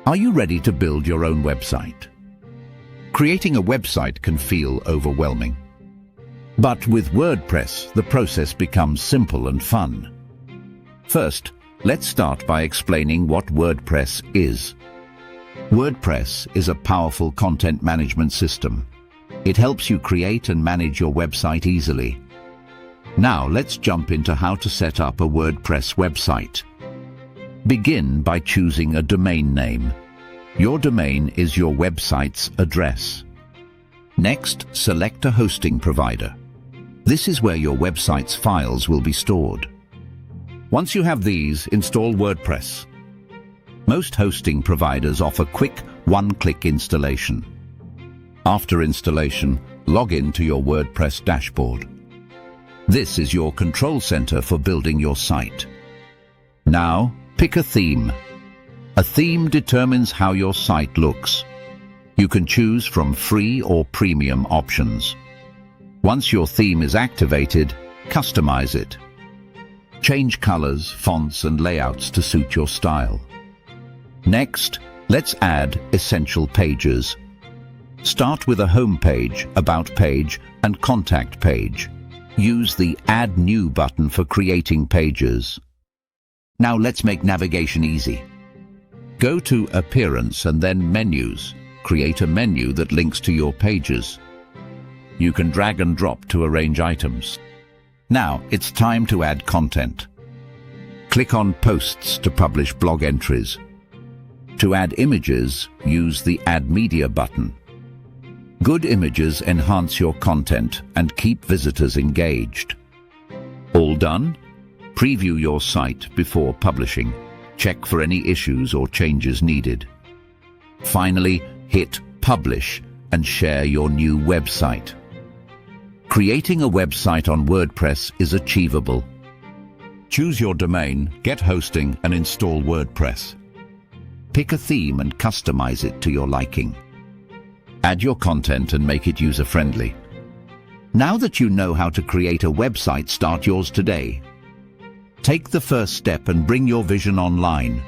Are you ready to build your own website? Creating a website can feel overwhelming. But with WordPress, the process becomes simple and fun. First, let's start by explaining what WordPress is. WordPress is a powerful content management system. It helps you create and manage your website easily. Now let's jump into how to set up a WordPress website. Begin by choosing a domain name. Your domain is your website's address. Next, select a hosting provider. This is where your website's files will be stored. Once you have these, install WordPress. Most hosting providers offer quick, one-click installation. After installation, log in to your WordPress dashboard. This is your control center for building your site. Now, pick a theme. A theme determines how your site looks. You can choose from free or premium options. Once your theme is activated, customize it. Change colors, fonts, and layouts to suit your style. Next, let's add essential pages. Start with a home page, about page, and contact page. Use the Add New button for creating pages. Now let's make navigation easy. Go to Appearance and then Menus. Create a menu that links to your pages. You can drag and drop to arrange items. Now it's time to add content. Click on Posts to publish blog entries. To add images, use the Add Media button. Good images enhance your content and keep visitors engaged. All done? Preview your site before publishing. Check for any issues or changes needed. Finally, hit Publish and share your new website. Creating a website on WordPress is achievable. Choose your domain, get hosting, and install WordPress. Pick a theme and customize it to your liking. Add your content and make it user-friendly. Now that you know how to create a website, start yours today. Take the first step and bring your vision online.